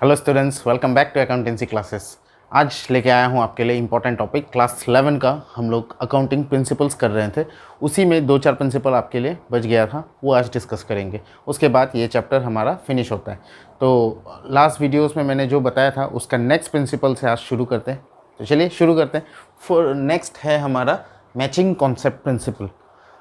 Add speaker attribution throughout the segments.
Speaker 1: Hello students, welcome back to accountancy classes. आज लेके आया हूँ आपके लिए इंपॉर्टेंट टॉपिक क्लास 11 का। हम लोग अकाउंटिंग प्रिंसिपल्स कर रहे थे, उसी में 2-4 प्रिंसिपल आपके लिए बच गया था, वो आज डिस्कस करेंगे। उसके बाद ये चैप्टर हमारा फिनिश होता है। तो लास्ट वीडियोस में मैंने जो बताया था उसका नेक्स्ट प्रिंसिपल से आज शुरू करते हैं। तो चलिए शुरू करते हैं। फॉर नेक्स्ट है हमारा मैचिंग कॉन्सेप्ट प्रिंसिपल।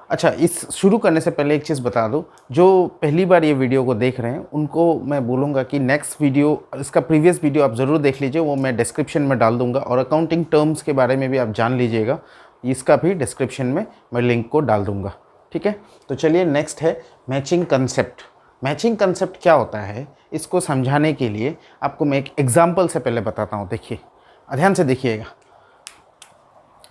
Speaker 1: अच्छा, इस शुरू करने से पहले एक चीज़ बता दूं, जो पहली बार ये वीडियो को देख रहे हैं उनको मैं बोलूँगा कि नेक्स्ट वीडियो, इसका प्रीवियस वीडियो आप ज़रूर देख लीजिए, वो मैं डिस्क्रिप्शन में डाल दूंगा। और अकाउंटिंग टर्म्स के बारे में भी आप जान लीजिएगा, इसका भी डिस्क्रिप्शन में मैं लिंक को डाल दूंगा। ठीक है, तो चलिए नेक्स्ट है मैचिंग कंसेप्ट। मैचिंग कंसेप्ट क्या होता है, इसको समझाने के लिए आपको मैं एक एग्जाम्पल से पहले बताता हूँ। देखिए, ध्यान से देखिएगा।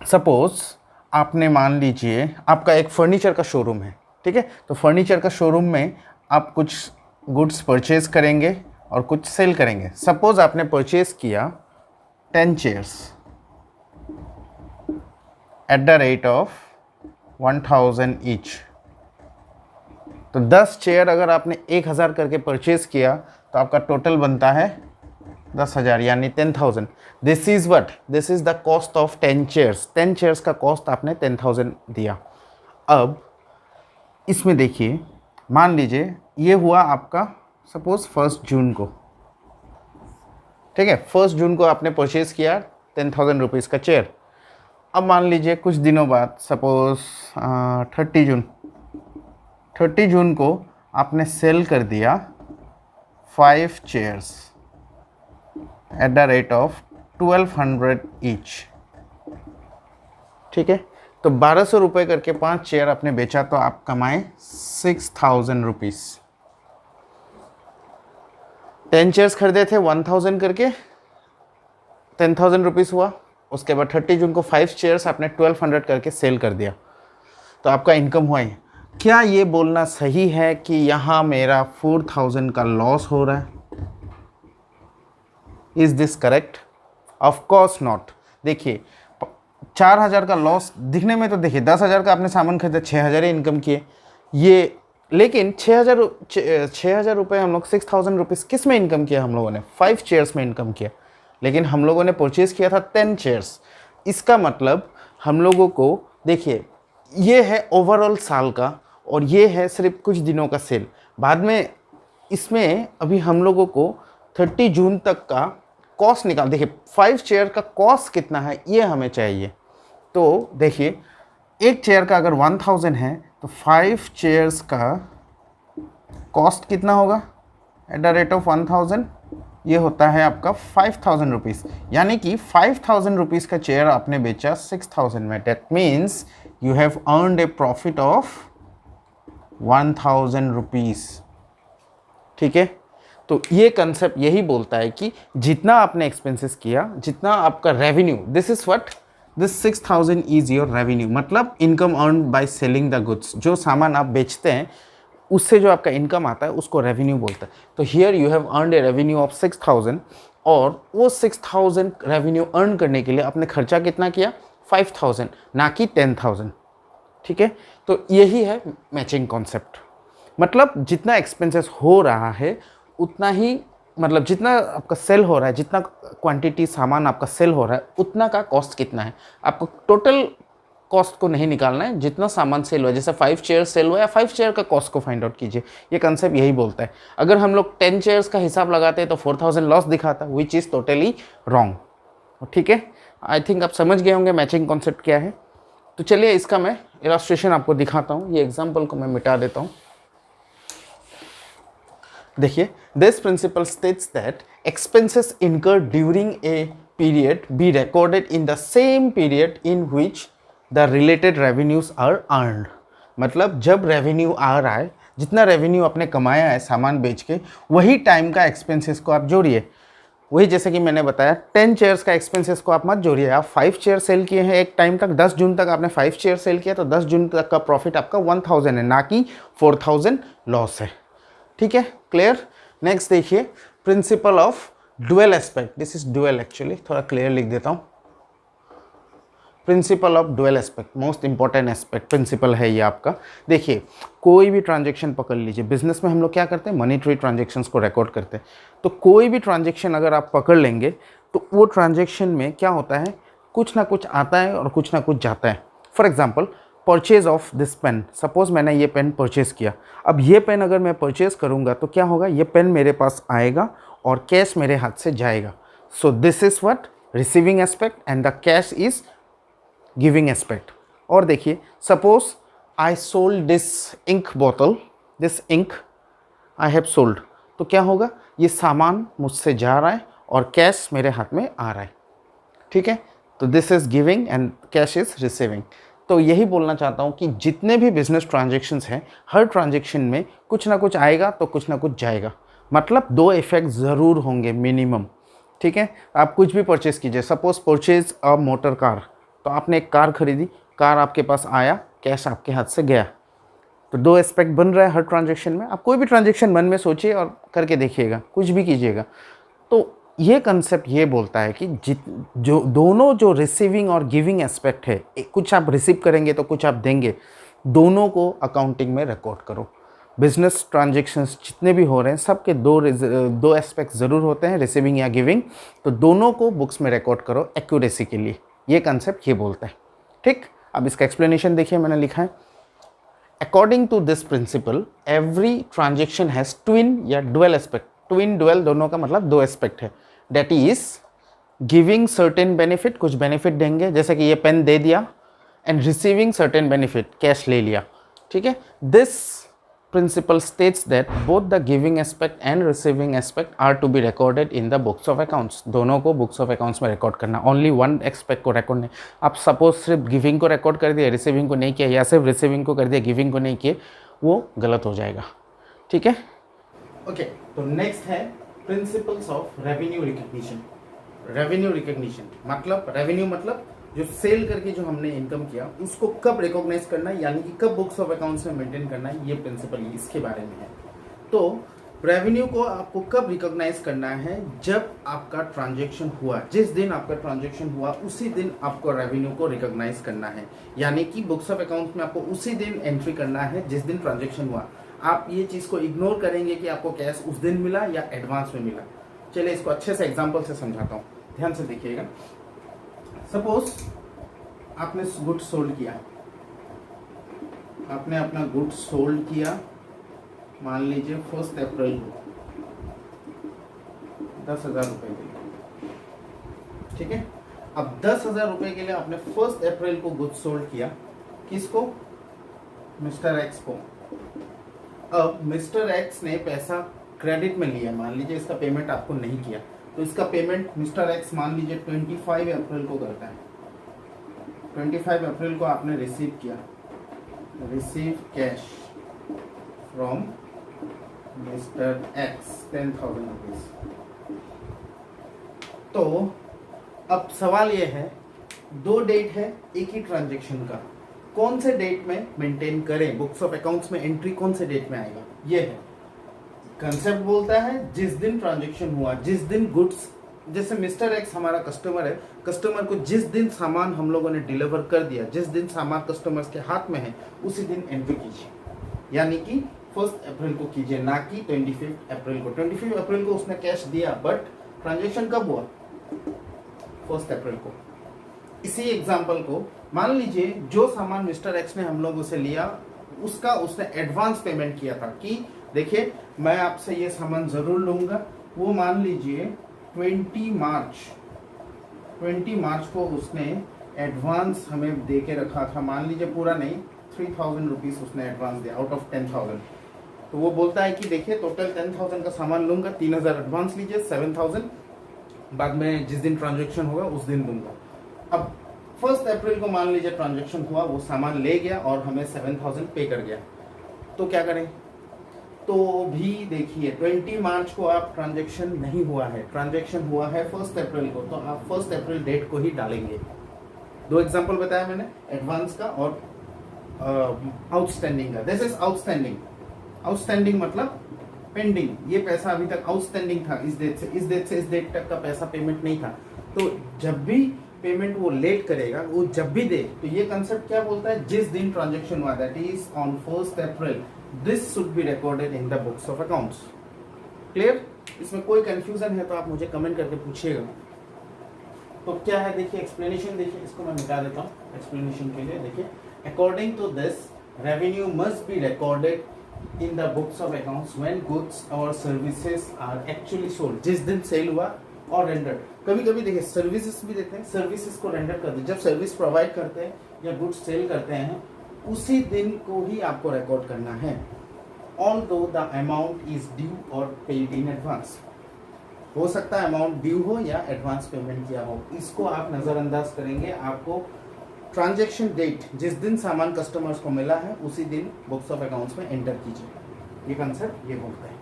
Speaker 1: सपोज़ आपने मान लीजिए आपका एक फर्नीचर का शोरूम है। ठीक है, तो फर्नीचर का शोरूम में आप कुछ गुड्स परचेज़ करेंगे और कुछ सेल करेंगे। सपोज़ आपने परचेज़ किया 10 chairs at the rate of 1000 each. तो 10 चेयर अगर आपने 1000 करके परचेज़ किया तो आपका टोटल बनता है 10,000 यानी 10,000। This is what, this is the cost of 10 chairs. 10 chairs का कॉस्ट आपने 10,000 दिया। अब इसमें देखिए, मान लीजिए ये हुआ आपका सपोज 1 जून को। ठीक है, 1 जून को आपने परचेज़ किया 10,000 रुपीज़ का चेयर। अब मान लीजिए कुछ दिनों बाद, सपोज 30 जून को आपने सेल कर दिया 5 chairs at the rate of 1200 each. ठीक है, तो 1200 रुपये करके 5 चेयर आपने बेचा तो आप कमाए 6000 रुपीज़। 10 चेयर्स खरीदे थे 1000 करके, 10,000 रुपीज़ हुआ। उसके बाद 30 जून को 5 चेयर्स आपने 1200 करके सेल कर दिया, तो आपका इनकम हुआ ही। क्या ये बोलना सही है कि यहाँ मेरा 4000 का लॉस हो रहा है? Is this correct? Of course not. देखिए, 4000 का लॉस दिखने में तो देखिए 10,000 का आपने सामान खरीदा, 6000 ही इनकम किए ये। लेकिन 6,000 रुपये हम लोग 6000 रुपीज़ किस में इनकम किया? हम लोगों ने 5 चेयर्स में इनकम किया। लेकिन हम लोगों ने परचेज़ किया था 10 चेयर्स। इसका मतलब हम लोगों को, देखिए, ये है ओवरऑल साल का और ये है सिर्फ कुछ दिनों का सेल। बाद में इसमें अभी हम लोगों को 30 जून तक का कॉस्ट निकाल, देखिए 5 चेयर का कॉस्ट कितना है ये हमें चाहिए। तो देखिए, एक चेयर का अगर 1000 है तो 5 चेयर्स का कॉस्ट कितना होगा एट द रेट ऑफ 1000? ये होता है आपका 5000 रुपीज़। यानी कि 5000 रुपीज़ का चेयर आपने बेचा 6000 में। That means you have earned A profit of 1000 rupees. ठीक है, तो ये कंसेप्ट यही बोलता है कि जितना आपने एक्सपेंसेस किया, जितना आपका revenue, this is what, this 6000 is your revenue. मतलब income earn by selling the goods. जो सामान आप बेचते हैं उससे जो आपका इनकम आता है उसको रेवेन्यू बोलता है। तो here you have earned a revenue of 6000 और वो 6000 रेवेन्यू अर्न करने के लिए आपने खर्चा कितना किया? 5000, ना कि 10,000। ठीक है, तो यही है मैचिंग कॉन्सेप्ट। मतलब जितना एक्सपेंसेस हो रहा है उतना ही, मतलब जितना आपका सेल हो रहा है, जितना क्वांटिटी सामान आपका सेल हो रहा है उतना का कॉस्ट कितना है। आपको टोटल कॉस्ट को नहीं निकालना है, जितना सामान सेल हुआ, जैसे 5 चेयर सेल हुआ या 5 चेयर का कॉस्ट को फाइंड आउट कीजिए। ये कंसेप्ट यही बोलता है। अगर हम लोग 10 चेयर्स का हिसाब लगाते हैं तो 4000 लॉस दिखाता, विच इज़ टोटली रॉन्ग। ठीक है, आई थिंक आप समझ गए होंगे मैचिंग कॉन्सेप्ट क्या है। तो चलिए इसका मैं इलस्ट्रेशन आपको दिखाता हूँ। ये एग्जाम्पल को मैं मिटा देता हूँ। देखिए, this principle states that expenses incurred during a period be recorded in the same period in which the related revenues are earned. मतलब जब रेवेन्यू आ रहा है, जितना रेवेन्यू आपने कमाया है सामान बेच के, वही टाइम का एक्सपेंसेस को आप जोड़िए। वही जैसे कि मैंने बताया, 10 चेयर्स का एक्सपेंसेस को आप मत जोड़िए। आप 5 चेयर सेल किए हैं एक टाइम तक, 10 जून तक आपने 5 चेयर सेल किया, तो 10 जून तक का प्रॉफिट आपका 1000 है, ना कि 4000 लॉस है। ठीक है, क्लियर? नेक्स्ट देखिए, principle of dual aspect. This is dual, actually थोड़ा क्लियर लिख देता हूँ। Principle of dual aspect, most important aspect principle है ये आपका। देखिए कोई भी ट्रांजेक्शन पकड़ लीजिए, बिजनेस में हम लोग क्या करते हैं, मनी ट्री ट्रांजेक्शन्स को रिकॉर्ड करते हैं। तो कोई भी ट्रांजेक्शन अगर आप पकड़ लेंगे तो वो ट्रांजेक्शन में क्या होता है, कुछ ना कुछ आता है और कुछ ना कुछ जाता है। For example purchase of this pen, suppose मैंने ये पेन परचेज़ किया। अब ये पेन अगर मैं परचेज़ करूँगा तो क्या होगा, ये पेन मेरे पास आएगा और कैश मेरे हाथ से जाएगा। So this is what receiving aspect and the cash is giving aspect. और देखिए suppose I sold this ink bottle, this ink I have sold, तो क्या होगा, ये सामान मुझसे जा रहा है और कैश मेरे हाथ में आ रहा है। ठीक है, तो this is giving and cash is receiving. तो यही बोलना चाहता हूँ कि जितने भी बिजनेस ट्रांजेक्शन्स हैं, हर ट्रांजेक्शन में कुछ ना कुछ आएगा तो कुछ ना कुछ जाएगा, मतलब दो इफेक्ट ज़रूर होंगे मिनिमम। ठीक है, आप कुछ भी परचेज़ कीजिए, suppose purchase a motor car, तो आपने एक कार खरीदी, कार आपके पास आया, कैश आपके हाथ से गया, तो दो एस्पेक्ट बन रहा है हर ट्रांजेक्शन में। आप कोई भी ट्रांजेक्शन मन में सोचिए और करके देखिएगा, कुछ भी कीजिएगा। तो ये कंसेप्ट ये बोलता है कि जो दोनों जो रिसीविंग और गिविंग एस्पेक्ट है, कुछ आप रिसीव करेंगे तो कुछ आप देंगे, दोनों को अकाउंटिंग में रिकॉर्ड करो। बिजनेस ट्रांजेक्शन्स जितने भी हो रहे हैं सबके दो एस्पेक्ट ज़रूर होते हैं, रिसीविंग या गिविंग, तो दोनों को बुक्स में रिकॉर्ड करो एक्यूरेसी के लिए। ये कंसेप्ट ये बोलता है। ठीक, अब इसका एक्सप्लेनेशन देखिए, मैंने लिखा है according to this principle every transaction has twin या डुअल एस्पेक्ट। ट्विन डुअल दोनों का मतलब दो एस्पेक्ट है, that is giving certain benefit, कुछ बेनिफिट देंगे, जैसे कि ये पेन दे दिया, and receiving certain benefit, cash ले लिया। ठीक है, this principle states that both the giving aspect and receiving aspect are to be recorded in the books of accounts। दोनों को बुक्स ऑफ अकाउंट्स में रिकॉर्ड करना, ओनली वन एस्पेक्ट को record नहीं। आप सपोज सिर्फ गिविंग को रिकॉर्ड कर दिया, रिसीविंग को नहीं किया, या सिर्फ रिसीविंग को कर दिया, गिविंग को नहीं किए, वो गलत हो जाएगा। ठीक है, ओके। तो नेक्स्ट है principles of revenue recognition. Revenue recognition मतलब, रेवेन्यू मतलब जो सेल करके जो हमने इनकम किया उसको कब रिकॉग्नाइज करना है, यानी कि कब बुक्स ऑफ अकाउंट्स में मेंटेन करना है, ये प्रिंसिपल इसके बारे में है। तो रेवेन्यू को आपको कब रिकॉग्नाइज करना है, जब आपका ट्रांजैक्शन हुआ, जिस दिन आपका ट्रांजैक्शन हुआ उसी दिन आपको रेवेन्यू को रिकॉग्नाइज करना है, यानी कि बुक्स ऑफ अकाउंट्स में आपको उसी दिन एंट्री करना है जिस दिन ट्रांजैक्शन हुआ। आप ये चीज़ को इग्नोर करेंगे कि आपको कैश उस दिन मिला या एडवांस में मिला। चलिए इसको अच्छे से एग्जाम्पल से समझाता हूँ, ध्यान से देखिएगा। सपोज आपने गुड्स सोल्ड किया, आपने अपना गुड्स सोल्ड किया, मान लीजिए 1 अप्रैल को 10,000 रुपए के लिए। ठीक है, अब 10,000 रुपए के लिए आपने 1 अप्रैल को गुड्स सोल्ड किया, किसको, मिस्टर एक्स को। अब मिस्टर एक्स ने पैसा क्रेडिट में लिया, मान लीजिए इसका पेमेंट आपको नहीं किया, तो इसका पेमेंट मिस्टर एक्स मान लीजिए 25 अप्रैल को करता है। 25 अप्रैल को आपने रिसीव किया, receive cash from mister x 10,000 rupees. तो अब सवाल ये है, दो डेट है एक ही ट्रांजेक्शन का, कौन से डेट में मेंटेन करें, बुक्स ऑफ अकाउंट्स में एंट्री कौन से डेट में आएगा, ये है कंसेप्ट। बोलता है जिस दिन ट्रांजैक्शन हुआ, जिस दिन गुड्स, जैसे मिस्टर एक्स हमारा कस्टमर है, कस्टमर को जिस दिन सामान हम लोगों ने डिलीवर कर दिया, जिस दिन सामान कस्टमर्स के हाथ में है उसी दिन एंट्री कीजिए, यानी कि 1 अप्रैल को कीजिए, ना कि 25 अप्रैल को। 25 अप्रैल को उसने कैश दिया, बट ट्रांजैक्शन कब हुआ, 1 अप्रैल को। इसी एग्जाम्पल को मान लीजिए, जो सामान मिस्टर एक्स ने हम लोगों से लिया उसका उसने एडवांस पेमेंट किया था, कि देखिए मैं आपसे ये सामान जरूर लूंगा, वो मान लीजिए 20 मार्च को उसने एडवांस हमें दे के रखा था, मान लीजिए पूरा नहीं, 3,000 रुपीज उसने एडवांस दिया आउट ऑफ 10,000। तो वो बोलता है कि देखिए टोटल 10,000 का सामान लूंगा, 3,000 एडवांस लीजिए, 7,000 बाद में जिस दिन ट्रांजेक्शन होगा उस दिन दूंगा। अब 1 अप्रैल को मान लीजिए ट्रांजेक्शन हुआ, वो सामान ले गया और हमें 7,000 पे कर गया, तो क्या करें। तो भी देखिए 20 मार्च को आप ट्रांजैक्शन नहीं हुआ है, ट्रांजैक्शन हुआ है 1 अप्रैल को, तो आप 1 अप्रैल डेट को ही डालेंगे। दो एग्जांपल बताया मैंने, एडवांस का और आउटस्टैंडिंग का। This is outstanding. आउटस्टैंडिंग मतलब पेंडिंग, ये पैसा अभी तक आउटस्टैंडिंग था, इस डेट से इस डेट तक का पैसा पेमेंट नहीं था। तो जब भी पेमेंट वो लेट करेगा, वो जब भी दे, तो ये कंसेप्ट क्या बोलता है, जिस दिन ट्रांजेक्शन हुआ that is on 1 April, this should be recorded in the books of accounts. Clear? इसमें कोई कंफ्यूजन है तो आप मुझे कमेंट करके पूछिएगा। तो क्या है देखिए, एक्सप्लेनेशन देखिए, इसको मैं मिटा देता हूँ एक्सप्लेनेशन के लिए। देखिए, according to this revenue must be recorded in the books of accounts when goods और सर्विसेज आर एक्चुअली सोल्ड, जिस दिन सेल हुआ और रेंडर। कभी कभी देखिए सर्विसेज भी देते हैं, सर्विसेज को रेंडर कर दे, जब सर्विस प्रोवाइड करते हैं या गुड्स सेल करते हैं उसी दिन को ही आपको रिकॉर्ड करना है, although the amount is due और पेड इन एडवांस। हो सकता है अमाउंट ड्यू हो या एडवांस पेमेंट किया हो, इसको आप नज़रअंदाज करेंगे। आपको ट्रांजैक्शन डेट, जिस दिन सामान कस्टमर्स को मिला है उसी दिन बुक्स ऑफ अकाउंट्स में एंटर कीजिए। ये कंसेप्ट ये बोलता है।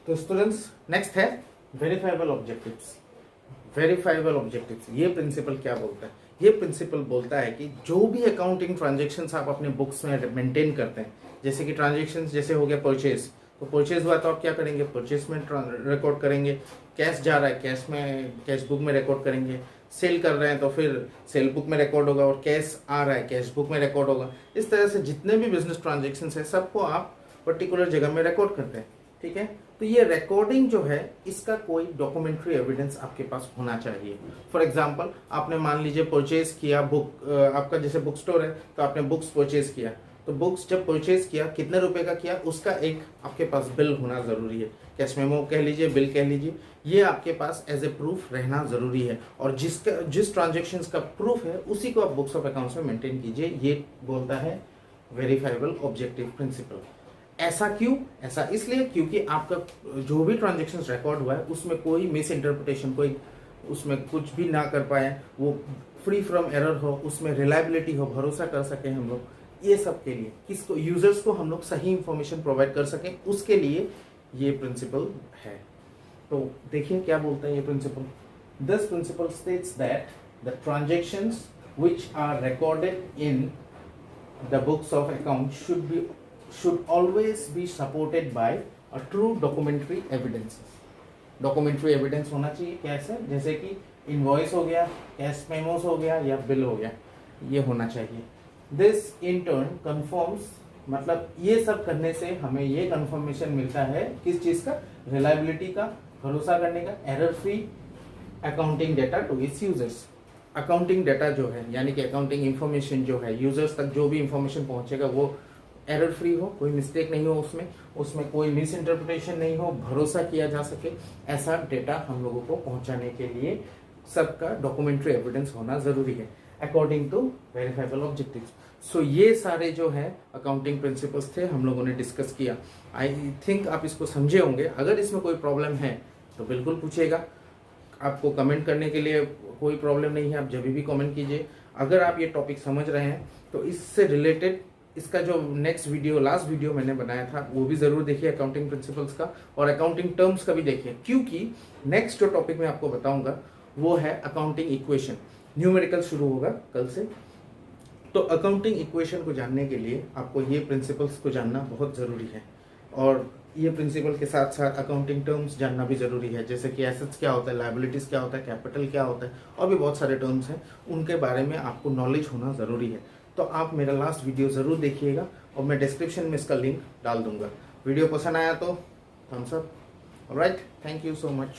Speaker 1: तो स्टूडेंट्स, नेक्स्ट है वेरीफाइबल ऑब्जेक्टिव्स। वेरीफाइबल ऑब्जेक्टिव्स, ये प्रिंसिपल क्या बोलता है? ये प्रिंसिपल बोलता है कि जो भी अकाउंटिंग ट्रांजैक्शंस आप अपने बुक्स में मेंटेन करते हैं, जैसे कि ट्रांजैक्शंस जैसे हो गया परचेज, तो परचेज हुआ तो आप क्या करेंगे, परचेज में रिकॉर्ड करेंगे। कैश जा रहा है, कैश में, कैश बुक में रिकॉर्ड करेंगे। सेल कर रहे हैं तो फिर सेल बुक में रिकॉर्ड होगा, और कैश आ रहा है कैश बुक में रिकॉर्ड होगा। इस तरह से जितने भी बिजनेस ट्रांजेक्शन्स हैं सबको आप पर्टिकुलर जगह में रिकॉर्ड करते हैं। ठीक है, तो ये रिकॉर्डिंग जो है इसका कोई डॉक्यूमेंट्री एविडेंस आपके पास होना चाहिए। फॉर एग्जांपल, आपने मान लीजिए परचेज किया बुक, आपका जैसे बुक स्टोर है तो आपने बुक्स परचेज किया, तो बुक्स जब परचेज किया कितने रुपए का किया उसका एक आपके पास बिल होना ज़रूरी है। कैश मेमो कह लीजिए, बिल कह लीजिए, ये आपके पास एज ए प्रूफ रहना ज़रूरी है। और जिस ट्रांजेक्शन्स का प्रूफ है उसी को आप बुक्स ऑफ अकाउंट्स में मेंटेन कीजिए। ये बोलता है वेरीफाइबल ऑब्जेक्टिव प्रिंसिपल। ऐसा क्यों? ऐसा इसलिए क्योंकि आपका जो भी ट्रांजेक्शन्स रिकॉर्ड हुआ है उसमें कोई मिस इंटरप्रिटेशन, कोई उसमें कुछ भी ना कर पाए, वो फ्री फ्रॉम एरर हो, उसमें रिलायबिलिटी हो, भरोसा कर सकें हम लोग। ये सब के लिए किसको, यूजर्स को हम लोग सही इंफॉर्मेशन प्रोवाइड कर सकें, उसके लिए ये प्रिंसिपल है। तो देखिए क्या बोलता है ये principle. This principle states that the transactions which are recorded in the books of account should always be supported by a true documentary evidence। Documentary evidence होना चाहिए। कैसे? जैसे कि इनवॉइस हो गया, कैश मेमोस हो गया या बिल हो गया, ये होना चाहिए। दिस इन टर्न कन्फर्म्स, मतलब ये सब करने से हमें ये कंफर्मेशन मिलता है किस चीज़ का, रिलायबिलिटी का, भरोसा करने का, error free accounting data to its users. Accounting data जो है यानी कि अकाउंटिंग इंफॉर्मेशन जो है यूजर्स तक जो भी इंफॉर्मेशन पहुंचेगा वो एरर फ्री हो, कोई मिस्टेक नहीं हो, उसमें कोई मिस इंटरप्रिटेशन नहीं हो, भरोसा किया जा सके, ऐसा डेटा हम लोगों को पहुंचाने के लिए सबका डॉक्यूमेंट्री एविडेंस होना जरूरी है अकॉर्डिंग टू वेरीफाइबल ऑब्जेक्टिव्स। सो ये सारे जो है अकाउंटिंग प्रिंसिपल्स थे, हम लोगों ने डिस्कस किया। आई थिंक आप इसको समझे होंगे। अगर इसमें कोई प्रॉब्लम है तो बिल्कुल पूछिएगा। आपको कमेंट करने के लिए कोई प्रॉब्लम नहीं है, आप जब भी कमेंट कीजिए। अगर आप ये टॉपिक समझ रहे हैं तो इससे रिलेटेड इसका जो नेक्स्ट वीडियो, लास्ट वीडियो मैंने बनाया था वो भी ज़रूर देखिए अकाउंटिंग प्रिंसिपल्स का, और अकाउंटिंग टर्म्स का भी देखिए, क्योंकि नेक्स्ट जो टॉपिक मैं आपको बताऊंगा वो है अकाउंटिंग इक्वेशन। न्यूमेरिकल शुरू होगा कल से। तो अकाउंटिंग इक्वेशन को जानने के लिए आपको ये प्रिंसिपल्स को जानना बहुत ज़रूरी है, और ये प्रिंसिपल के साथ साथ अकाउंटिंग टर्म्स जानना भी ज़रूरी है, जैसे कि एसेट्स क्या होता है, लायबिलिटीज़ क्या होता है, कैपिटल क्या होता है, और भी बहुत सारे टर्म्स हैं, उनके बारे में आपको नॉलेज होना ज़रूरी है। तो आप मेरा लास्ट वीडियो ज़रूर देखिएगा, और मैं डिस्क्रिप्शन में इसका लिंक डाल दूंगा। वीडियो पसंद आया तो thumbs up. Alright, thank you so much.